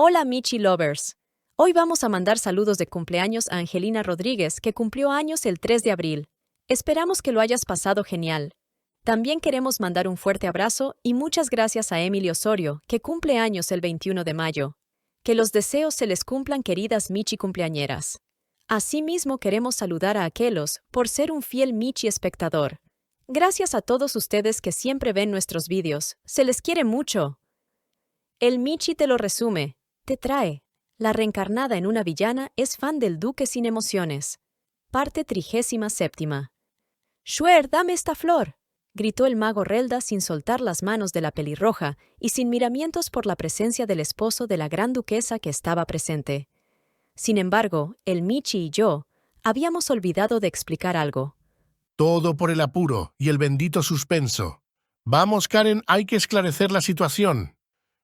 Hola Michi Lovers. Hoy vamos a mandar saludos de cumpleaños a Angelina Rodríguez, que cumplió años el 3 de abril. Esperamos que lo hayas pasado genial. También queremos mandar un fuerte abrazo y muchas gracias a Emily Osorio, que cumple años el 21 de mayo. Que los deseos se les cumplan, queridas Michi cumpleañeras. Asimismo, queremos saludar a Aquelos por ser un fiel Michi espectador. Gracias a todos ustedes que siempre ven nuestros vídeos. Se les quiere mucho. El Michi te lo resume. Te trae. La reencarnada en una villana es fan del Duque sin emociones. Parte 37. «Schwer, dame esta flor», gritó el mago Relda sin soltar las manos de la pelirroja y sin miramientos por la presencia del esposo de la gran duquesa que estaba presente. Sin embargo, el Michi y yo habíamos olvidado de explicar algo. Todo por el apuro y el bendito suspenso. Vamos, Karen, hay que esclarecer la situación.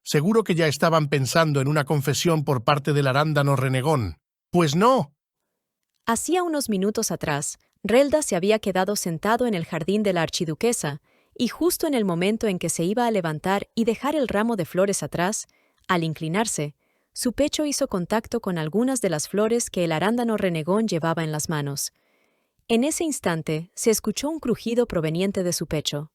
Seguro que ya estaban pensando en una confesión por parte del arándano renegón. ¡Pues no! Hacía unos minutos atrás, Relda se había quedado sentado en el jardín de la archiduquesa, y justo en el momento en que se iba a levantar y dejar el ramo de flores atrás, al inclinarse, su pecho hizo contacto con algunas de las flores que el arándano renegón llevaba en las manos. En ese instante se escuchó un crujido proveniente de su pecho.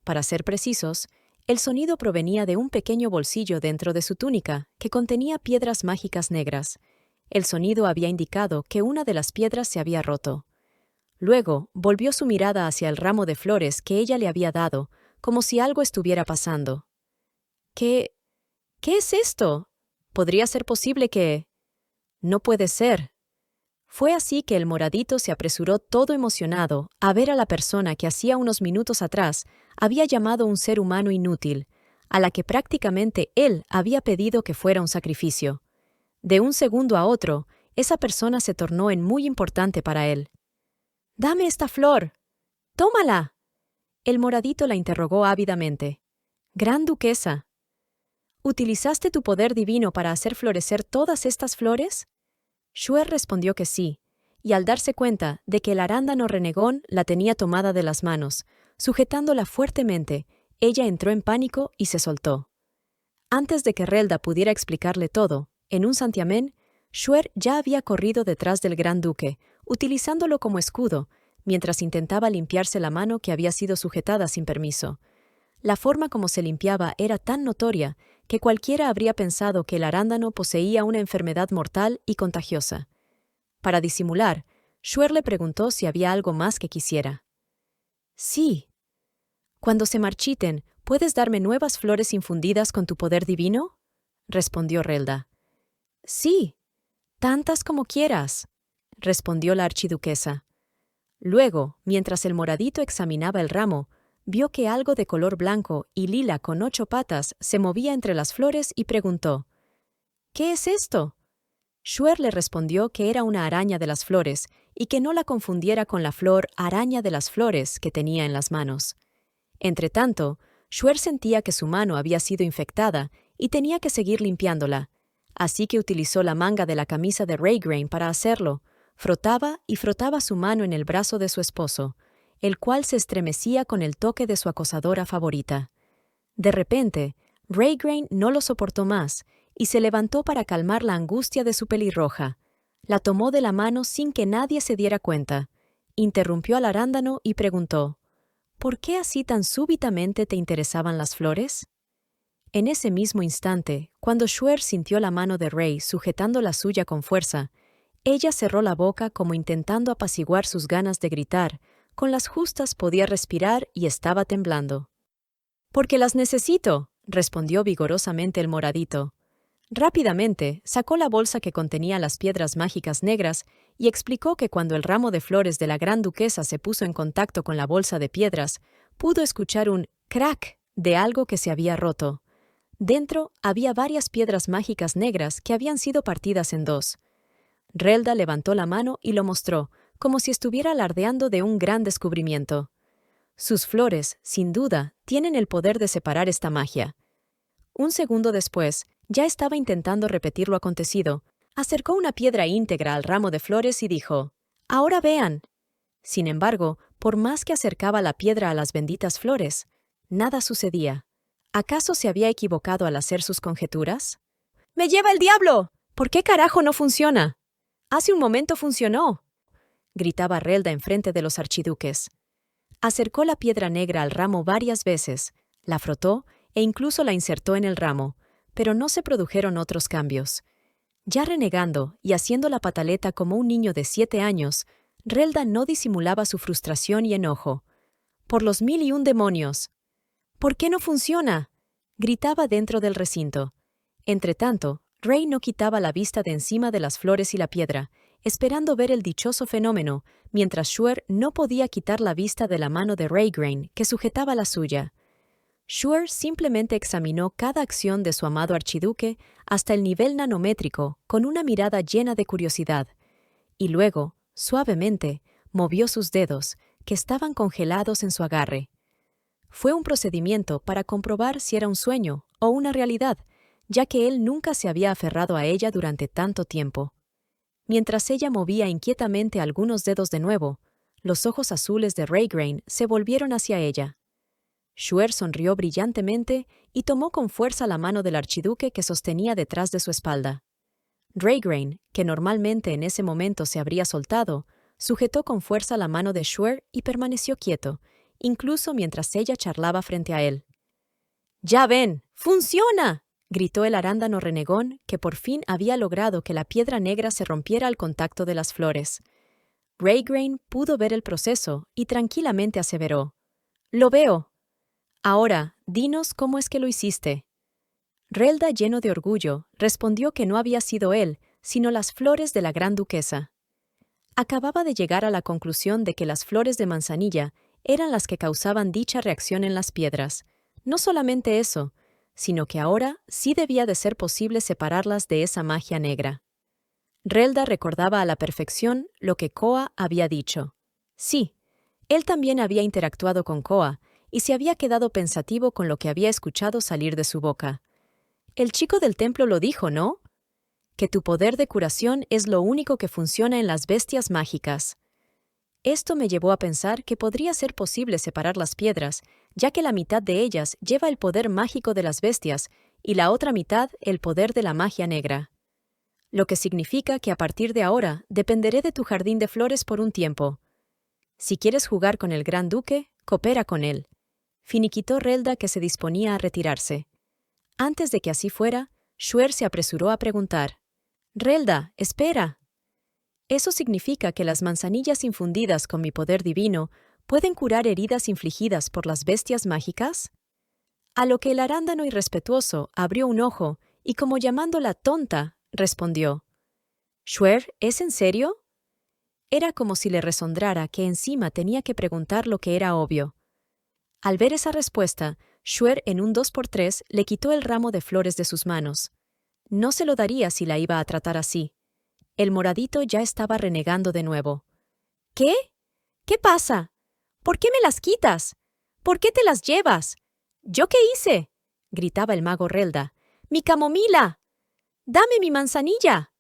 Para ser precisos, el sonido provenía de un pequeño bolsillo dentro de su túnica que contenía piedras mágicas negras. El sonido había indicado que una de las piedras se había roto. Luego volvió su mirada hacia el ramo de flores que ella le había dado, como si algo estuviera pasando. ¿Qué es esto? ¿Podría ser posible que...? No puede ser. Fue así que el moradito se apresuró todo emocionado a ver a la persona que hacía unos minutos atrás había llamado un ser humano inútil, a la que prácticamente él había pedido que fuera un sacrificio. De un segundo a otro, esa persona se tornó en muy importante para él. «¡Dame esta flor! ¡Tómala!». El moradito la interrogó ávidamente. «Gran duquesa, ¿utilizaste tu poder divino para hacer florecer todas estas flores?». Schwer respondió que sí, y al darse cuenta de que el arándano renegón la tenía tomada de las manos, sujetándola fuertemente, ella entró en pánico y se soltó. Antes de que Relda pudiera explicarle todo, en un santiamén, Schwer ya había corrido detrás del gran duque, utilizándolo como escudo, mientras intentaba limpiarse la mano que había sido sujetada sin permiso. La forma como se limpiaba era tan notoria que cualquiera habría pensado que el arándano poseía una enfermedad mortal y contagiosa. Para disimular, Schwer le preguntó si había algo más que quisiera. «Sí. Cuando se marchiten, ¿puedes darme nuevas flores infundidas con tu poder divino?», respondió Relda. «Sí, tantas como quieras», respondió la archiduquesa. Luego, mientras el moradito examinaba el ramo, vio que algo de color blanco y lila con 8 patas se movía entre las flores y preguntó: «¿Qué es esto?». Schwer le respondió que era una araña de las flores y que no la confundiera con la flor araña de las flores que tenía en las manos. Entretanto, Schwer sentía que su mano había sido infectada y tenía que seguir limpiándola, así que utilizó la manga de la camisa de Raygrain para hacerlo. Frotaba y frotaba su mano en el brazo de su esposo, el cual se estremecía con el toque de su acosadora favorita. De repente, Raygrain no lo soportó más y se levantó para calmar la angustia de su pelirroja. La tomó de la mano sin que nadie se diera cuenta, interrumpió al arándano y preguntó: «¿Por qué así tan súbitamente te interesaban las flores?». En ese mismo instante, cuando Schwer sintió la mano de Ray sujetando la suya con fuerza, ella cerró la boca como intentando apaciguar sus ganas de gritar. Con las justas podía respirar y estaba temblando. «Porque las necesito», respondió vigorosamente el moradito. Rápidamente sacó la bolsa que contenía las piedras mágicas negras y explicó que cuando el ramo de flores de la gran duquesa se puso en contacto con la bolsa de piedras, pudo escuchar un crack de algo que se había roto. Dentro había varias piedras mágicas negras que habían sido partidas en 2. Relda levantó la mano y lo mostró, como si estuviera alardeando de un gran descubrimiento. Sus flores, sin duda, tienen el poder de separar esta magia. Un segundo después, ya estaba intentando repetir lo acontecido. Acercó una piedra íntegra al ramo de flores y dijo: «Ahora vean». Sin embargo, por más que acercaba la piedra a las benditas flores, nada sucedía. ¿Acaso se había equivocado al hacer sus conjeturas? ¡Me lleva el diablo! ¿Por qué carajo no funciona? Hace un momento funcionó, gritaba Relda enfrente de los archiduques. Acercó la piedra negra al ramo varias veces, la frotó e incluso la insertó en el ramo, pero no se produjeron otros cambios. Ya renegando y haciendo la pataleta como un niño de 7 años, Relda no disimulaba su frustración y enojo. ¡Por los 1001 demonios! ¿Por qué no funciona?, gritaba dentro del recinto. Entretanto, Rey no quitaba la vista de encima de las flores y la piedra, esperando ver el dichoso fenómeno, mientras Shuer no podía quitar la vista de la mano de Raygrain, que sujetaba la suya. Shuer simplemente examinó cada acción de su amado archiduque hasta el nivel nanométrico con una mirada llena de curiosidad, y luego, suavemente, movió sus dedos, que estaban congelados en su agarre. Fue un procedimiento para comprobar si era un sueño o una realidad, ya que él nunca se había aferrado a ella durante tanto tiempo. Mientras ella movía inquietamente algunos dedos de nuevo, los ojos azules de Raygrain se volvieron hacia ella. Shuer sonrió brillantemente y tomó con fuerza la mano del archiduque que sostenía detrás de su espalda. Raygrain, que normalmente en ese momento se habría soltado, sujetó con fuerza la mano de Shuer y permaneció quieto, incluso mientras ella charlaba frente a él. «¡Ya ven! ¡Funciona!», gritó el arándano renegón, que por fin había logrado que la piedra negra se rompiera al contacto de las flores. Raygrain pudo ver el proceso y tranquilamente aseveró: «Lo veo. Ahora, dinos cómo es que lo hiciste». Relda, lleno de orgullo, respondió que no había sido él, sino las flores de la gran duquesa. Acababa de llegar a la conclusión de que las flores de manzanilla eran las que causaban dicha reacción en las piedras. No solamente eso, sino que ahora sí debía de ser posible separarlas de esa magia negra. Relda recordaba a la perfección lo que Koa había dicho. Sí, él también había interactuado con Koa y se había quedado pensativo con lo que había escuchado salir de su boca. El chico del templo lo dijo, ¿no? Que tu poder de curación es lo único que funciona en las bestias mágicas. Esto me llevó a pensar que podría ser posible separar las piedras, ya que la mitad de ellas lleva el poder mágico de las bestias y la otra mitad el poder de la magia negra. Lo que significa que a partir de ahora dependeré de tu jardín de flores por un tiempo. Si quieres jugar con el Gran Duque, coopera con él. Finiquitó Relda, que se disponía a retirarse. Antes de que así fuera, Shuer se apresuró a preguntar: «Relda, espera. ¿Eso significa que las manzanillas infundidas con mi poder divino pueden curar heridas infligidas por las bestias mágicas?». A lo que el arándano irrespetuoso abrió un ojo y, como llamándola tonta, respondió: «Shuer, ¿es en serio?». Era como si le resondrara que encima tenía que preguntar lo que era obvio. Al ver esa respuesta, Shuer en un 2x3 le quitó el ramo de flores de sus manos. No se lo daría si la iba a tratar así. El moradito ya estaba renegando de nuevo. «¿Qué? ¿Qué pasa? ¿Por qué me las quitas? ¿Por qué te las llevas? ¿Yo qué hice?», gritaba el mago Relda. «¡Mi camomila! ¡Dame mi manzanilla!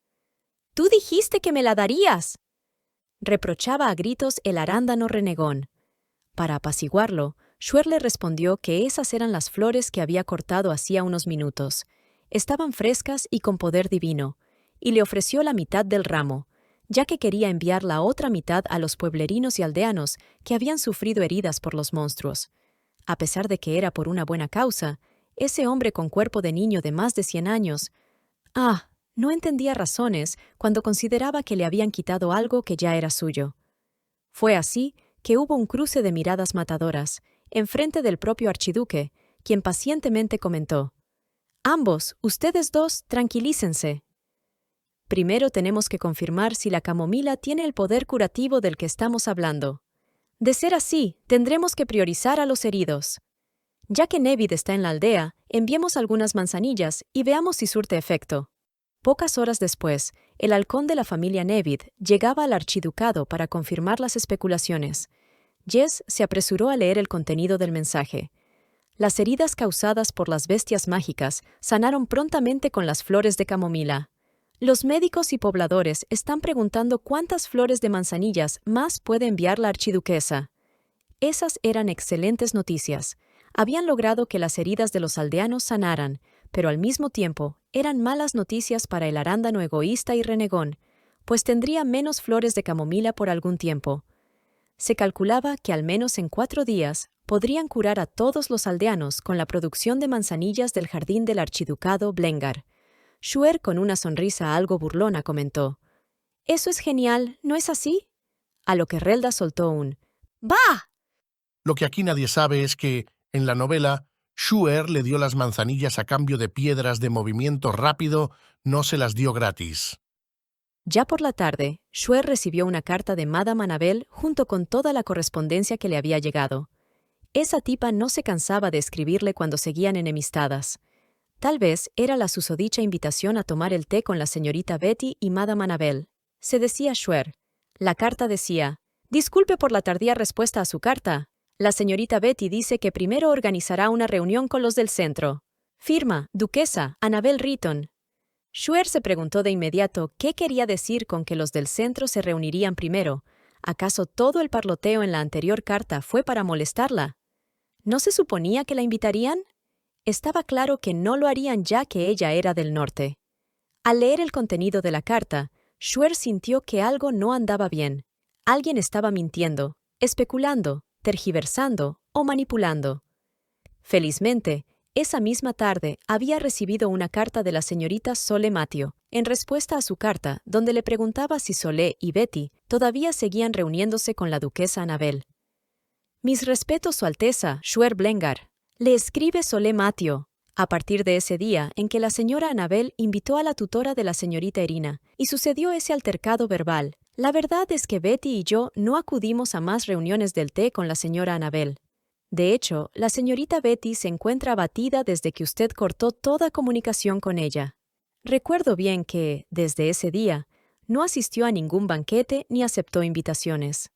Tú dijiste que me la darías», reprochaba a gritos el arándano renegón. Para apaciguarlo, Shuer le respondió que esas eran las flores que había cortado hacía unos minutos. Estaban frescas y con poder divino, y le ofreció la mitad del ramo, ya que quería enviar la otra mitad a los pueblerinos y aldeanos que habían sufrido heridas por los monstruos. A pesar de que era por una buena causa, ese hombre con cuerpo de niño de más de 100 años, no entendía razones cuando consideraba que le habían quitado algo que ya era suyo. Fue así que hubo un cruce de miradas matadoras, enfrente del propio archiduque, quien pacientemente comentó: «Ambos, ustedes dos, tranquilícense. Primero tenemos que confirmar si la camomila tiene el poder curativo del que estamos hablando. De ser así, tendremos que priorizar a los heridos. Ya que Nevid está en la aldea, enviemos algunas manzanillas y veamos si surte efecto». Pocas horas después, el halcón de la familia Nevid llegaba al archiducado para confirmar las especulaciones. Jess se apresuró a leer el contenido del mensaje. Las heridas causadas por las bestias mágicas sanaron prontamente con las flores de camomila. Los médicos y pobladores están preguntando cuántas flores de manzanillas más puede enviar la archiduquesa. Esas eran excelentes noticias. Habían logrado que las heridas de los aldeanos sanaran, pero al mismo tiempo eran malas noticias para el arándano egoísta y renegón, pues tendría menos flores de camomila por algún tiempo. Se calculaba que al menos en 4 días podrían curar a todos los aldeanos con la producción de manzanillas del jardín del archiducado Blengar. Schuer, con una sonrisa algo burlona, comentó: «Eso es genial, ¿no es así?». A lo que Relda soltó un «¡Bah!». Lo que aquí nadie sabe es que, en la novela, Schuer le dio las manzanillas a cambio de piedras de movimiento rápido, no se las dio gratis. Ya por la tarde, Schuer recibió una carta de Madame Annabel junto con toda la correspondencia que le había llegado. Esa tipa no se cansaba de escribirle cuando seguían enemistadas. Tal vez era la susodicha invitación a tomar el té con la señorita Betty y Madame Annabel. Se decía Schuer. La carta decía: «Disculpe por la tardía respuesta a su carta. La señorita Betty dice que primero organizará una reunión con los del centro. Firma, Duquesa, Annabel Riton». Schuer se preguntó de inmediato qué quería decir con que los del centro se reunirían primero. ¿Acaso todo el parloteo en la anterior carta fue para molestarla? ¿No se suponía que la invitarían? Estaba claro que no lo harían ya que ella era del norte. Al leer el contenido de la carta, Schuer sintió que algo no andaba bien. Alguien estaba mintiendo, especulando, tergiversando o manipulando. Felizmente, esa misma tarde había recibido una carta de la señorita Sole Matio, en respuesta a su carta, donde le preguntaba si Sole y Betty todavía seguían reuniéndose con la duquesa Annabel. «Mis respetos, Su Alteza, Schuer Blengar», le escribe Sole Matio, a partir de ese día en que la señora Annabel invitó a la tutora de la señorita Irina, y sucedió ese altercado verbal. La verdad es que Betty y yo no acudimos a más reuniones del té con la señora Annabel. De hecho, la señorita Betty se encuentra abatida desde que usted cortó toda comunicación con ella. Recuerdo bien que, desde ese día, no asistió a ningún banquete ni aceptó invitaciones.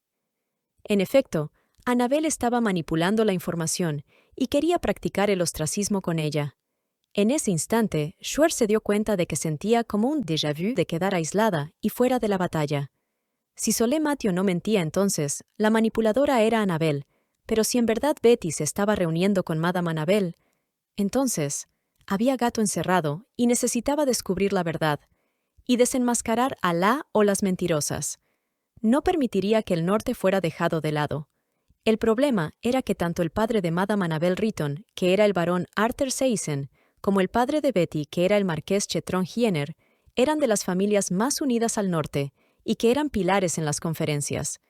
En efecto, Annabel estaba manipulando la información y quería practicar el ostracismo con ella. En ese instante, Schuer se dio cuenta de que sentía como un déjà vu de quedar aislada y fuera de la batalla. Si Sole Matio no mentía entonces, la manipuladora era Annabel, pero si en verdad Betty se estaba reuniendo con Madame Annabel, entonces había gato encerrado y necesitaba descubrir la verdad y desenmascarar a la o las mentirosas. No permitiría que el norte fuera dejado de lado. El problema era que tanto el padre de Madame Annabel Riton, que era el barón Arthur Seisen, como el padre de Betty, que era el marqués Chetron-Hiener, eran de las familias más unidas al norte y que eran pilares en las conferencias.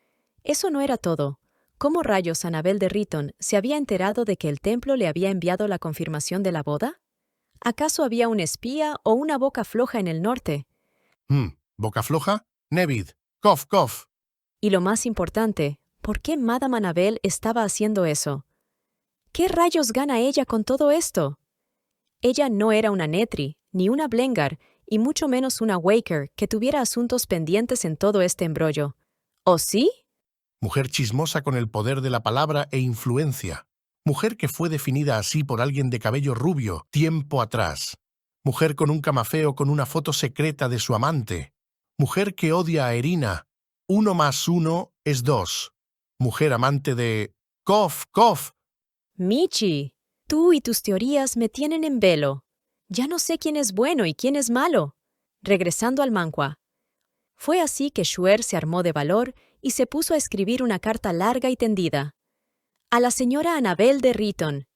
Eso no era todo. ¿Cómo rayos Annabel de Riton se había enterado de que el templo le había enviado la confirmación de la boda? ¿Acaso había un espía o una boca floja en el norte? ¿Boca floja? Nevid. Cof, cof. Y lo más importante, ¿por qué Madame Annabel estaba haciendo eso? ¿Qué rayos gana ella con todo esto? Ella no era una Netri, ni una Blengar, y mucho menos una Waker que tuviera asuntos pendientes en todo este embrollo. ¿O sí? Mujer chismosa con el poder de la palabra e influencia. Mujer que fue definida así por alguien de cabello rubio, tiempo atrás. Mujer con un camafeo con una foto secreta de su amante. Mujer que odia a Irina. 1 más 1 es 2. Mujer amante de... ¡Cof, cof! Michi, tú y tus teorías me tienen en velo. Ya no sé quién es bueno y quién es malo. Regresando al Manqua. Fue así que Schuer se armó de valor y se puso a escribir una carta larga y tendida. A la señora Annabel de Riton.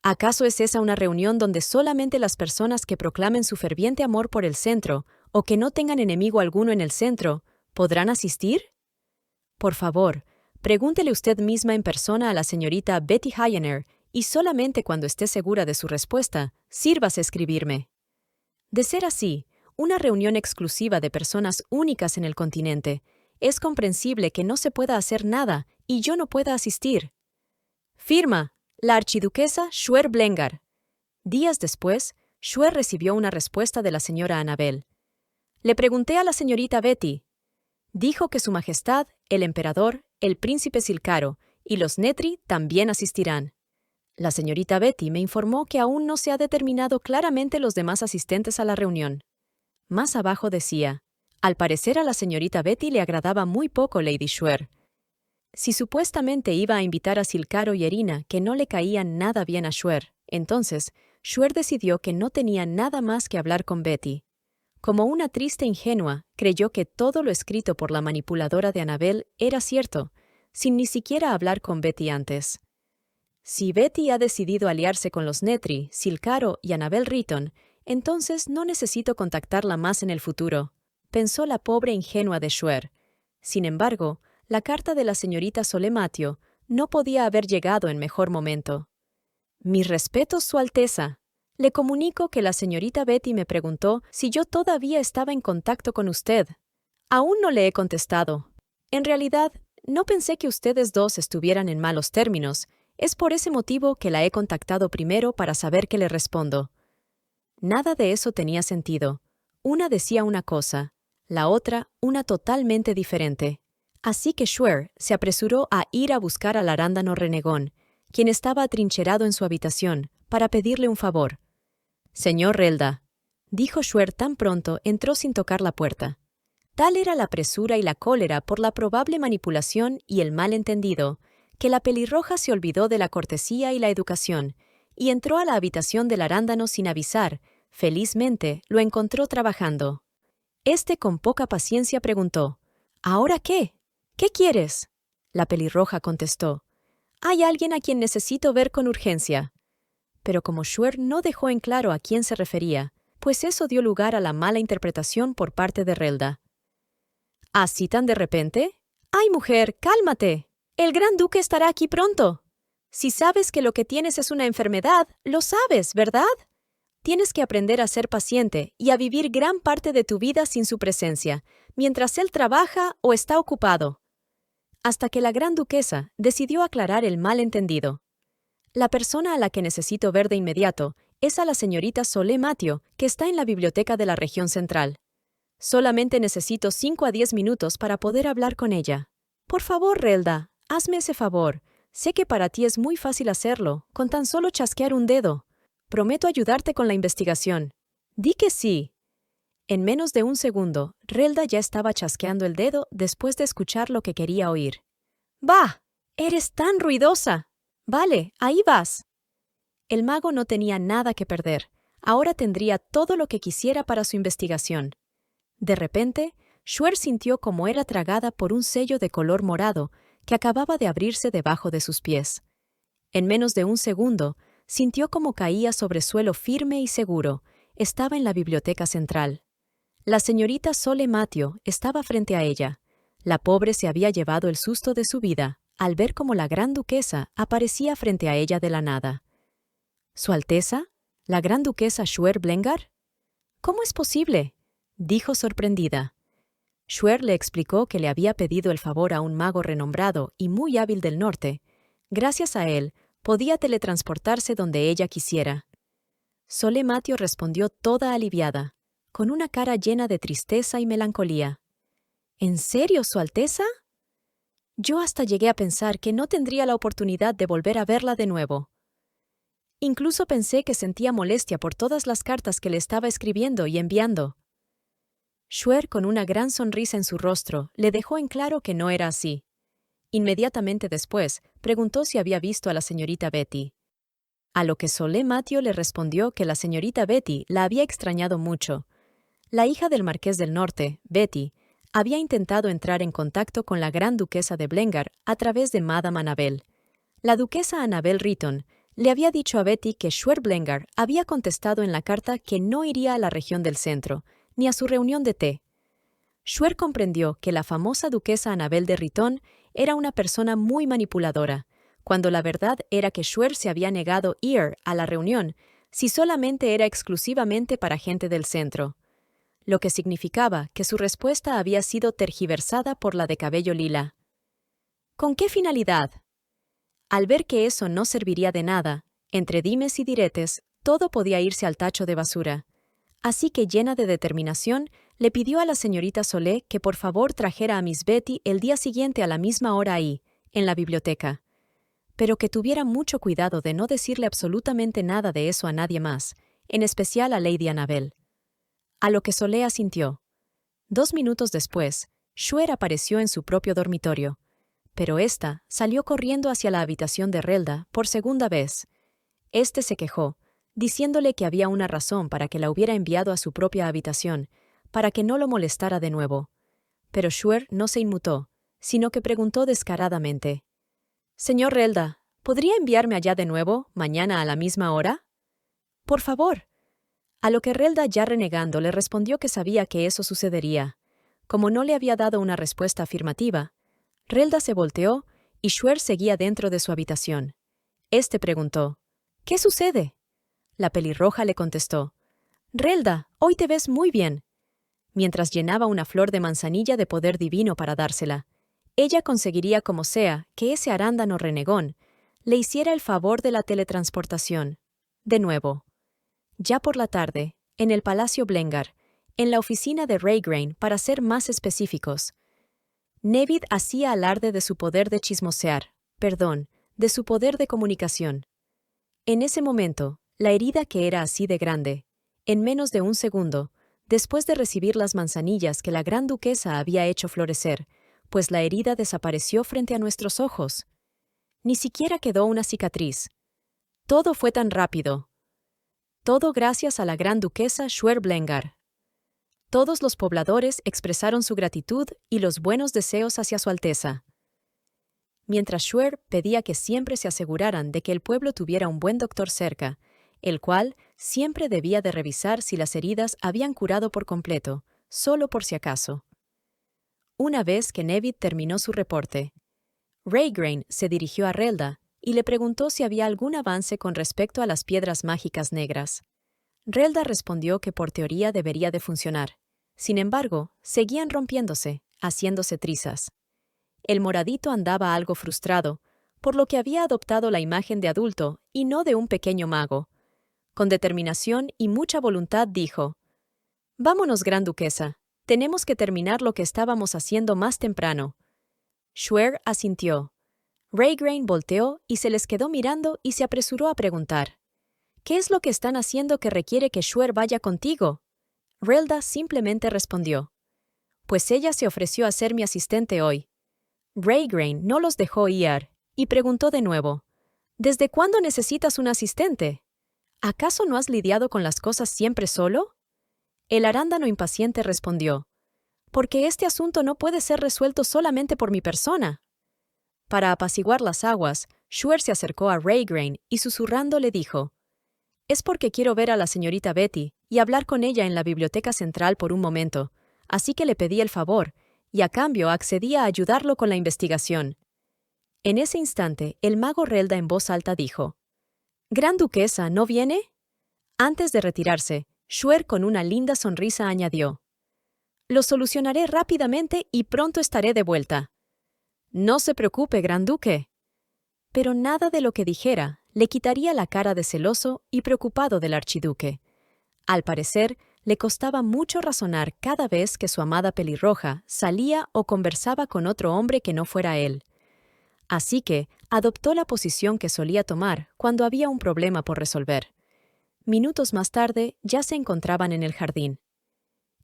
¿Acaso es esa una reunión donde solamente las personas que proclamen su ferviente amor por el centro o que no tengan enemigo alguno en el centro podrán asistir? Por favor, pregúntele usted misma en persona a la señorita Betty Hyener y solamente cuando esté segura de su respuesta, sírvase escribirme. De ser así, una reunión exclusiva de personas únicas en el continente, es comprensible que no se pueda hacer nada y yo no pueda asistir. Firma, la archiduquesa Schuer Blengar. Días después, Schuer recibió una respuesta de la señora Annabel. Le pregunté a la señorita Betty. Dijo que su majestad, el emperador, el príncipe Silcaro y los Netri también asistirán. La señorita Betty me informó que aún no se ha determinado claramente los demás asistentes a la reunión. Más abajo decía, al parecer a la señorita Betty le agradaba muy poco Lady Schuer. Si supuestamente iba a invitar a Silcaro y Irina, que no le caían nada bien a Schuer, entonces Shuer decidió que no tenía nada más que hablar con Betty. Como una triste ingenua, creyó que todo lo escrito por la manipuladora de Annabel era cierto, sin ni siquiera hablar con Betty antes. Si Betty ha decidido aliarse con los Netri, Silcaro y Annabel Riton, entonces no necesito contactarla más en el futuro, pensó la pobre ingenua de Shuer. Sin embargo, la carta de la señorita Solematio no podía haber llegado en mejor momento. Mis respetos, Su Alteza. Le comunico que la señorita Betty me preguntó si yo todavía estaba en contacto con usted. Aún no le he contestado. En realidad, no pensé que ustedes dos estuvieran en malos términos. Es por ese motivo que la he contactado primero para saber qué le respondo. Nada de eso tenía sentido. Una decía una cosa, la otra una totalmente diferente. Así que Shuer se apresuró a ir a buscar al arándano renegón, quien estaba atrincherado en su habitación, para pedirle un favor. «Señor Relda», dijo Shuer tan pronto entró sin tocar la puerta. Tal era la presura y la cólera por la probable manipulación y el malentendido, que la pelirroja se olvidó de la cortesía y la educación, y entró a la habitación del arándano sin avisar. Felizmente, lo encontró trabajando. Este con poca paciencia preguntó, «¿Ahora qué? ¿Qué quieres?». La pelirroja contestó, «Hay alguien a quien necesito ver con urgencia». Pero como Shuer no dejó en claro a quién se refería, pues eso dio lugar a la mala interpretación por parte de Relda. «¿Así tan de repente? ¡Ay, mujer, cálmate! El gran duque estará aquí pronto. Si sabes que lo que tienes es una enfermedad, lo sabes, ¿verdad? Tienes que aprender a ser paciente y a vivir gran parte de tu vida sin su presencia, mientras él trabaja o está ocupado». Hasta que la gran duquesa decidió aclarar el malentendido. «La persona a la que necesito ver de inmediato es a la señorita Solematio, que está en la biblioteca de la región central. Solamente necesito 5 a 10 minutos para poder hablar con ella. Por favor, Relda, hazme ese favor. Sé que para ti es muy fácil hacerlo, con tan solo chasquear un dedo. Prometo ayudarte con la investigación. Di que sí». En menos de un segundo, Relda ya estaba chasqueando el dedo después de escuchar lo que quería oír. «¡Bah! ¡Eres tan ruidosa! Vale, ahí vas». El mago no tenía nada que perder. Ahora tendría todo lo que quisiera para su investigación. De repente, Shuer sintió como era tragada por un sello de color morado que acababa de abrirse debajo de sus pies. En menos de un segundo, sintió como caía sobre suelo firme y seguro. Estaba en la biblioteca central. La señorita Solematio estaba frente a ella. La pobre se había llevado el susto de su vida al ver cómo la gran duquesa aparecía frente a ella de la nada. «¿Su Alteza? ¿La gran duquesa Shuer Blengar? ¿Cómo es posible?», dijo sorprendida. Shuer le explicó que le había pedido el favor a un mago renombrado y muy hábil del norte. Gracias a él, podía teletransportarse donde ella quisiera. Solematio respondió toda aliviada, con una cara llena de tristeza y melancolía. «¿En serio, Su Alteza? Yo hasta llegué a pensar que no tendría la oportunidad de volver a verla de nuevo. Incluso pensé que sentía molestia por todas las cartas que le estaba escribiendo y enviando». Shuer, con una gran sonrisa en su rostro, le dejó en claro que no era así. Inmediatamente después, preguntó si había visto a la señorita Betty. A lo que Solematio le respondió que la señorita Betty la había extrañado mucho. La hija del marqués del norte, Betty, había intentado entrar en contacto con la gran duquesa de Blengar a través de Madame Annabel. La duquesa Annabel Riton le había dicho a Betty que Shuer Blengar había contestado en la carta que no iría a la región del centro, ni a su reunión de té. Shuer comprendió que la famosa duquesa Annabel de Riton era una persona muy manipuladora, cuando la verdad era que Shuer se había negado ir a la reunión si solamente era exclusivamente para gente del centro, lo que significaba que su respuesta había sido tergiversada por la de cabello lila. ¿Con qué finalidad? Al ver que eso no serviría de nada, entre dimes y diretes, todo podía irse al tacho de basura. Así que, llena de determinación, le pidió a la señorita Solé que por favor trajera a Miss Betty el día siguiente a la misma hora ahí, en la biblioteca. Pero que tuviera mucho cuidado de no decirle absolutamente nada de eso a nadie más, en especial a Lady Annabel. A lo que Solé asintió. 2 minutos después, Shuer apareció en su propio dormitorio, pero ésta salió corriendo hacia la habitación de Relda por segunda vez. Este se quejó. diciéndole que había una razón para que la hubiera enviado a su propia habitación, para que no lo molestara de nuevo. Pero Shuer no se inmutó, sino que preguntó descaradamente: «Señor Relda, ¿podría enviarme allá de nuevo, mañana a la misma hora? Por favor». A lo que Relda, ya renegando, le respondió que sabía que eso sucedería. Como no le había dado una respuesta afirmativa, Relda se volteó y Shuer seguía dentro de su habitación. Este preguntó: «¿Qué sucede?». La pelirroja le contestó: «Relda, hoy te ves muy bien». Mientras llenaba una flor de manzanilla de poder divino para dársela, ella conseguiría como sea que ese arándano renegón le hiciera el favor de la teletransportación. De nuevo. Ya por la tarde, en el Palacio Blengar, en la oficina de Raygrain, para ser más específicos, Nevid hacía alarde de su poder de de su poder de comunicación. En ese momento, la herida que era así de grande, en menos de un segundo, después de recibir las manzanillas que la gran duquesa había hecho florecer, pues la herida desapareció frente a nuestros ojos. Ni siquiera quedó una cicatriz. Todo fue tan rápido. Todo gracias a la gran duquesa Shuer Blengar. Todos los pobladores expresaron su gratitud y los buenos deseos hacia su Alteza. Mientras Shuer pedía que siempre se aseguraran de que el pueblo tuviera un buen doctor cerca, el cual siempre debía de revisar si las heridas habían curado por completo, solo por si acaso. Una vez que Nevid terminó su reporte, Raygrain se dirigió a Relda y le preguntó si había algún avance con respecto a las piedras mágicas negras. Relda respondió que por teoría debería de funcionar. Sin embargo, seguían rompiéndose, haciéndose trizas. El moradito andaba algo frustrado, por lo que había adoptado la imagen de adulto y no de un pequeño mago. Con determinación y mucha voluntad dijo: «Vámonos, gran duquesa. Tenemos que terminar lo que estábamos haciendo más temprano». Shuer asintió. Raygrain volteó y se les quedó mirando y se apresuró a preguntar: «¿Qué es lo que están haciendo que requiere que Shuer vaya contigo?». Relda simplemente respondió: «Pues ella se ofreció a ser mi asistente hoy». Raygrain no los dejó ir y preguntó de nuevo: «¿Desde cuándo necesitas un asistente? ¿Acaso no has lidiado con las cosas siempre solo?». El arándano impaciente respondió: «Porque este asunto no puede ser resuelto solamente por mi persona». Para apaciguar las aguas, Shuer se acercó a Raygrain y susurrando le dijo: «Es porque quiero ver a la señorita Betty y hablar con ella en la biblioteca central por un momento, así que le pedí el favor, y a cambio accedí a ayudarlo con la investigación». En ese instante, el mago Relda en voz alta dijo: «¿Gran duquesa no viene?». Antes de retirarse, Shuer con una linda sonrisa añadió: «Lo solucionaré rápidamente y pronto estaré de vuelta». «No se preocupe, gran duque». Pero nada de lo que dijera le quitaría la cara de celoso y preocupado del archiduque. Al parecer, le costaba mucho razonar cada vez que su amada pelirroja salía o conversaba con otro hombre que no fuera él. Así que adoptó la posición que solía tomar cuando había un problema por resolver. Minutos más tarde ya se encontraban en el jardín.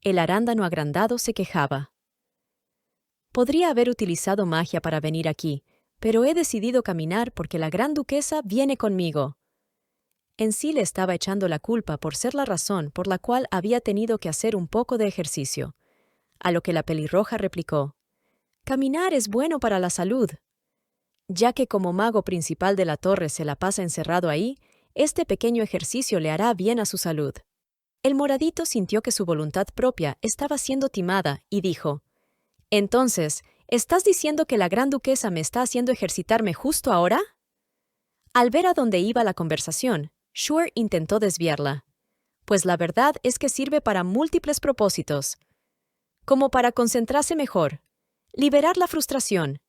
El arándano agrandado se quejaba: «Podría haber utilizado magia para venir aquí, pero he decidido caminar porque la gran duquesa viene conmigo». En sí le estaba echando la culpa por ser la razón por la cual había tenido que hacer un poco de ejercicio. A lo que la pelirroja replicó: «Caminar es bueno para la salud». Ya que como mago principal de la torre se la pasa encerrado ahí, este pequeño ejercicio le hará bien a su salud. El moradito sintió que su voluntad propia estaba siendo timada y dijo: «Entonces, ¿estás diciendo que la gran duquesa me está haciendo ejercitarme justo ahora?». Al ver a dónde iba la conversación, Shuer intentó desviarla. Pues la verdad es que sirve para múltiples propósitos. Como para concentrarse mejor, liberar la frustración,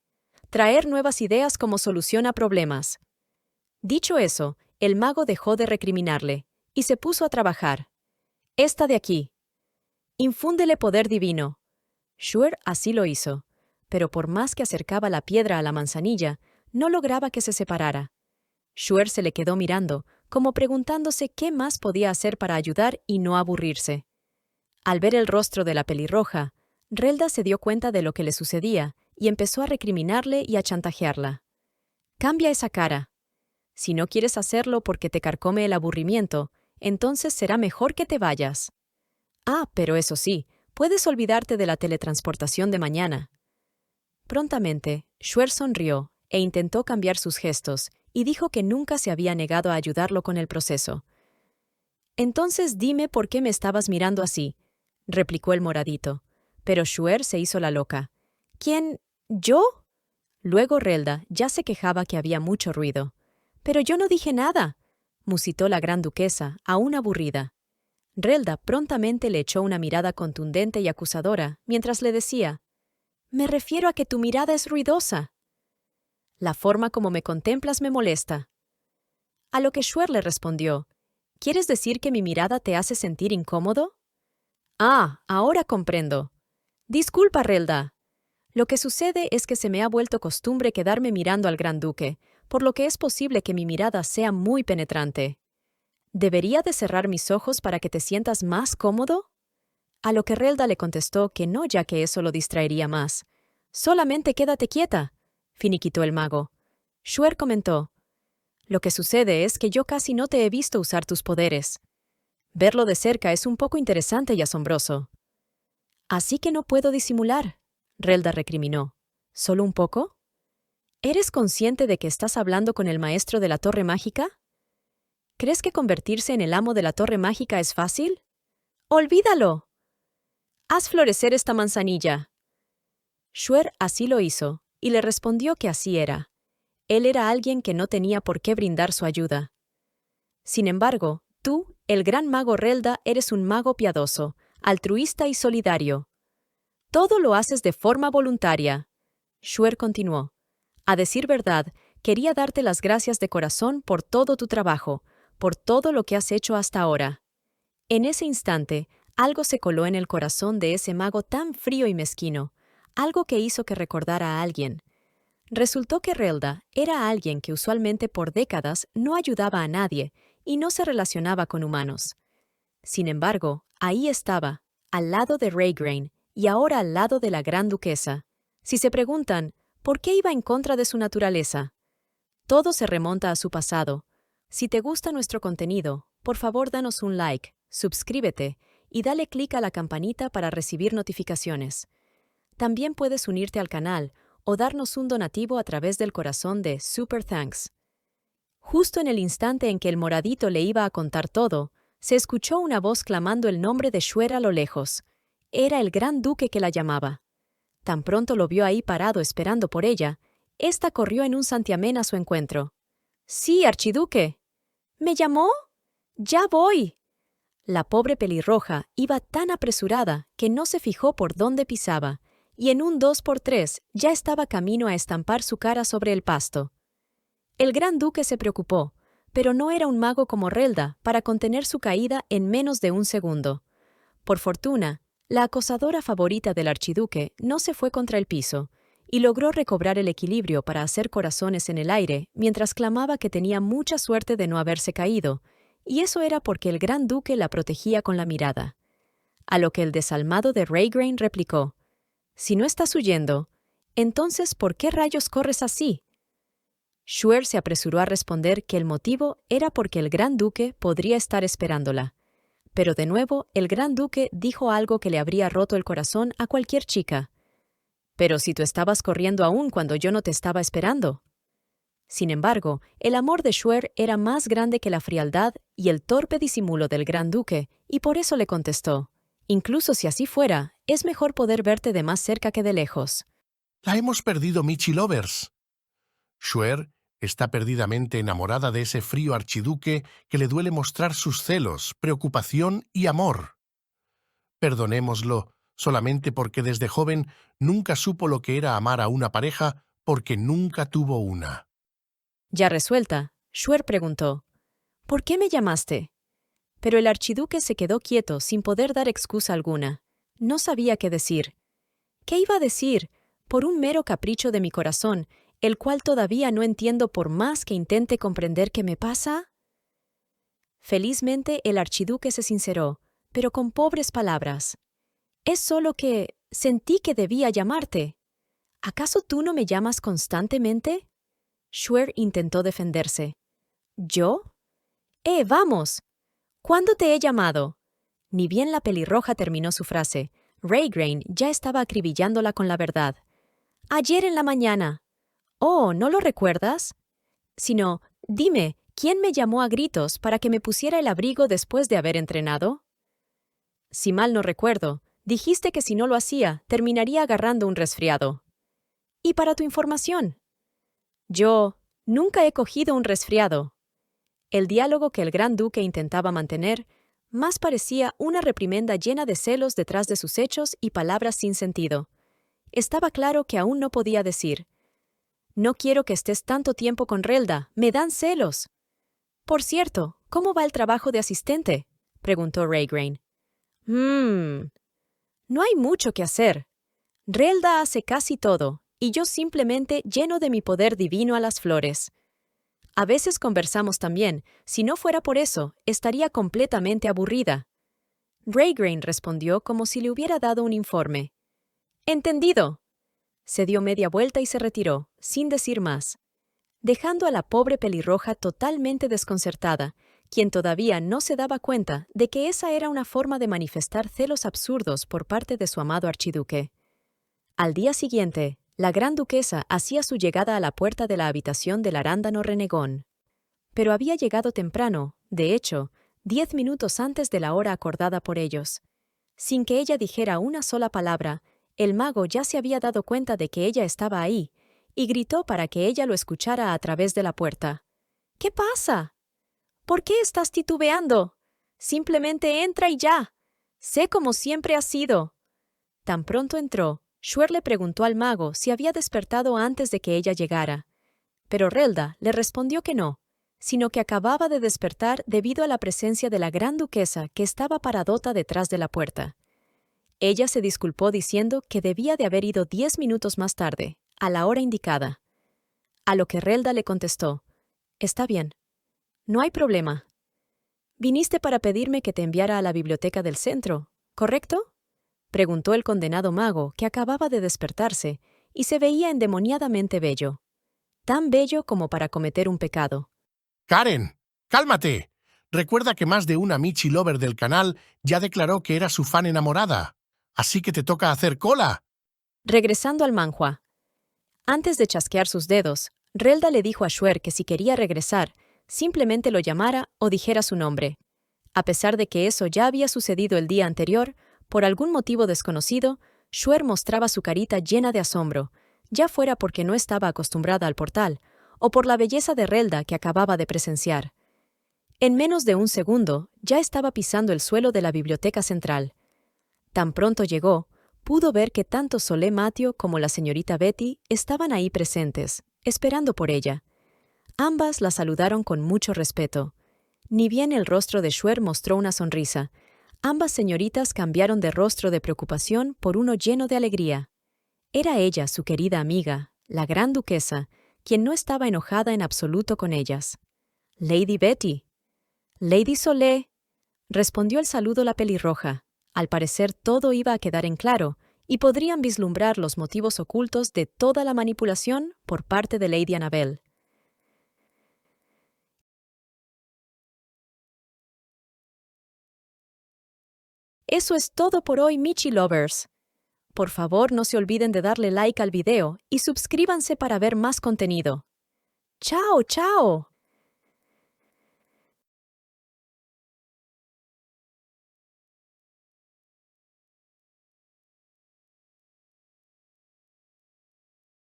traer nuevas ideas como solución a problemas. Dicho eso, el mago dejó de recriminarle y se puso a trabajar. «Esta de aquí. Infúndele poder divino». Shuer así lo hizo, pero por más que acercaba la piedra a la manzanilla, no lograba que se separara. Shuer se le quedó mirando, como preguntándose qué más podía hacer para ayudar y no aburrirse. Al ver el rostro de la pelirroja, Relda se dio cuenta de lo que le sucedía y empezó a recriminarle y a chantajearla. «Cambia esa cara. Si no quieres hacerlo porque te carcome el aburrimiento, entonces será mejor que te vayas. Ah, pero eso sí, puedes olvidarte de la teletransportación de mañana. Prontamente, Shuer sonrió e intentó cambiar sus gestos y dijo que nunca se había negado a ayudarlo con el proceso. Entonces dime por qué me estabas mirando así, replicó el moradito. Pero Shuer se hizo la loca. ¿Quién? ¿Yo? Luego Relda ya se quejaba que había mucho ruido. Pero yo no dije nada, musitó la gran duquesa, aún aburrida. Relda prontamente le echó una mirada contundente y acusadora, mientras le decía: «Me refiero a que tu mirada es ruidosa. La forma como me contemplas me molesta». A lo que Shuer le respondió: «¿Quieres decir que mi mirada te hace sentir incómodo?» «Ah, ahora comprendo. Disculpa, Relda. Lo que sucede es que se me ha vuelto costumbre quedarme mirando al gran duque, por lo que es posible que mi mirada sea muy penetrante. ¿Debería de cerrar mis ojos para que te sientas más cómodo?» A lo que Relda le contestó que no, ya que eso lo distraería más. «Solamente quédate quieta», finiquitó el mago. Shuer comentó: «Lo que sucede es que yo casi no te he visto usar tus poderes. Verlo de cerca es un poco interesante y asombroso». «Así que no puedo disimular», Relda recriminó. «¿Solo un poco? ¿Eres consciente de que estás hablando con el maestro de la Torre Mágica? ¿Crees que convertirse en el amo de la Torre Mágica es fácil? ¡Olvídalo! Haz florecer esta manzanilla». Shuer así lo hizo, y le respondió que así era. Él era alguien que no tenía por qué brindar su ayuda. Sin embargo, tú, el gran mago Relda, eres un mago piadoso, altruista y solidario. Todo lo haces de forma voluntaria. Shuer continuó: «A decir verdad, quería darte las gracias de corazón por todo tu trabajo, por todo lo que has hecho hasta ahora». En ese instante, algo se coló en el corazón de ese mago tan frío y mezquino, algo que hizo que recordara a alguien. Resultó que Relda era alguien que usualmente por décadas no ayudaba a nadie y no se relacionaba con humanos. Sin embargo, ahí estaba, al lado de Raygrain y ahora al lado de la gran duquesa. Si se preguntan, ¿por qué iba en contra de su naturaleza? Todo se remonta a su pasado. Si te gusta nuestro contenido, por favor danos un like, suscríbete y dale clic a la campanita para recibir notificaciones. También puedes unirte al canal o darnos un donativo a través del corazón de Super Thanks. Justo en el instante en que el moradito le iba a contar todo, se escuchó una voz clamando el nombre de Shuer a lo lejos. Era el gran duque que la llamaba. Tan pronto lo vio ahí parado esperando por ella, ésta corrió en un santiamén a su encuentro. «Sí, archiduque». «¿Me llamó? Ya voy». La pobre pelirroja iba tan apresurada que no se fijó por dónde pisaba, y en un 2x3 ya estaba camino a estampar su cara sobre el pasto. El gran duque se preocupó, pero no era un mago como Relda para contener su caída en menos de un segundo. Por fortuna, la acosadora favorita del archiduque no se fue contra el piso, y logró recobrar el equilibrio para hacer corazones en el aire mientras clamaba que tenía mucha suerte de no haberse caído, y eso era porque el gran duque la protegía con la mirada. A lo que el desalmado de Raygrain replicó: «Si no estás huyendo, entonces ¿por qué rayos corres así?» Shuer se apresuró a responder que el motivo era porque el gran duque podría estar esperándola. Pero de nuevo, el gran duque dijo algo que le habría roto el corazón a cualquier chica. «Pero si tú estabas corriendo aún cuando yo no te estaba esperando». Sin embargo, el amor de Shuer era más grande que la frialdad y el torpe disimulo del gran duque, y por eso le contestó: «Incluso si así fuera, es mejor poder verte de más cerca que de lejos». La hemos perdido, Michi Lovers. Shuer está perdidamente enamorada de ese frío archiduque que le duele mostrar sus celos, preocupación y amor. Perdonémoslo, solamente porque desde joven nunca supo lo que era amar a una pareja porque nunca tuvo una. Ya resuelta, Shuer preguntó: «¿Por qué me llamaste?» Pero el archiduque se quedó quieto sin poder dar excusa alguna. No sabía qué decir. ¿Qué iba a decir? Por un mero capricho de mi corazón, el cual todavía no entiendo por más que intente comprender qué me pasa. Felizmente el archiduque se sinceró, pero con pobres palabras. «Es solo que sentí que debía llamarte. ¿Acaso tú no me llamas constantemente?» Shuer intentó defenderse. ¿Yo? Vamos. ¿Cuándo te he llamado? Ni bien la pelirroja terminó su frase, Raygrain ya estaba acribillándola con la verdad. Ayer en la mañana. Oh, ¿no lo recuerdas? Sino, dime, ¿quién me llamó a gritos para que me pusiera el abrigo después de haber entrenado? Si mal no recuerdo, dijiste que si no lo hacía, terminaría agarrando un resfriado. Y para tu información, yo nunca he cogido un resfriado. El diálogo que el gran duque intentaba mantener más parecía una reprimenda llena de celos detrás de sus hechos y palabras sin sentido. Estaba claro que aún no podía decir: «No quiero que estés tanto tiempo con Relda, me dan celos». «Por cierto, ¿cómo va el trabajo de asistente?», preguntó Raygrain. No hay mucho que hacer. Relda hace casi todo, y yo simplemente lleno de mi poder divino a las flores. A veces conversamos también. Si no fuera por eso, estaría completamente aburrida. Raygrain respondió como si le hubiera dado un informe. «Entendido». Se dio media vuelta y se retiró, sin decir más, dejando a la pobre pelirroja totalmente desconcertada, quien todavía no se daba cuenta de que esa era una forma de manifestar celos absurdos por parte de su amado archiduque. Al día siguiente, la gran duquesa hacía su llegada a la puerta de la habitación del arándano renegón. Pero había llegado temprano, de hecho, 10 minutos antes de la hora acordada por ellos. Sin que ella dijera una sola palabra, el mago ya se había dado cuenta de que ella estaba ahí, y gritó para que ella lo escuchara a través de la puerta. «¿Qué pasa? ¿Por qué estás titubeando? Simplemente entra y ya. Sé como siempre has sido». Tan pronto entró, Shuer le preguntó al mago si había despertado antes de que ella llegara. Pero Relda le respondió que no, sino que acababa de despertar debido a la presencia de la gran duquesa que estaba paradota detrás de la puerta. Ella se disculpó diciendo que debía de haber ido 10 minutos más tarde, a la hora indicada. A lo que Relda le contestó: «Está bien. No hay problema. Viniste para pedirme que te enviara a la biblioteca del centro, ¿correcto?», preguntó el condenado mago, que acababa de despertarse y se veía endemoniadamente bello. Tan bello como para cometer un pecado. «Karen, cálmate. Recuerda que más de una Michi Lover del canal ya declaró que era su fan enamorada. Así que te toca hacer cola». Regresando al manhua. Antes de chasquear sus dedos, Relda le dijo a Shuer que si quería regresar, simplemente lo llamara o dijera su nombre. A pesar de que eso ya había sucedido el día anterior, por algún motivo desconocido, Shuer mostraba su carita llena de asombro, ya fuera porque no estaba acostumbrada al portal, o por la belleza de Relda que acababa de presenciar. En menos de un segundo, ya estaba pisando el suelo de la biblioteca central. Tan pronto llegó, pudo ver que tanto Solé Matio como la señorita Betty estaban ahí presentes, esperando por ella. Ambas la saludaron con mucho respeto. Ni bien el rostro de Shuer mostró una sonrisa, ambas señoritas cambiaron de rostro de preocupación por uno lleno de alegría. Era ella su querida amiga, la gran duquesa, quien no estaba enojada en absoluto con ellas. «Lady Betty». «Lady Solé», respondió el saludo la pelirroja. Al parecer todo iba a quedar en claro, y podrían vislumbrar los motivos ocultos de toda la manipulación por parte de Lady Annabel. Eso es todo por hoy, Michi Lovers. Por favor, no se olviden de darle like al video y suscríbanse para ver más contenido. ¡Chao, chao!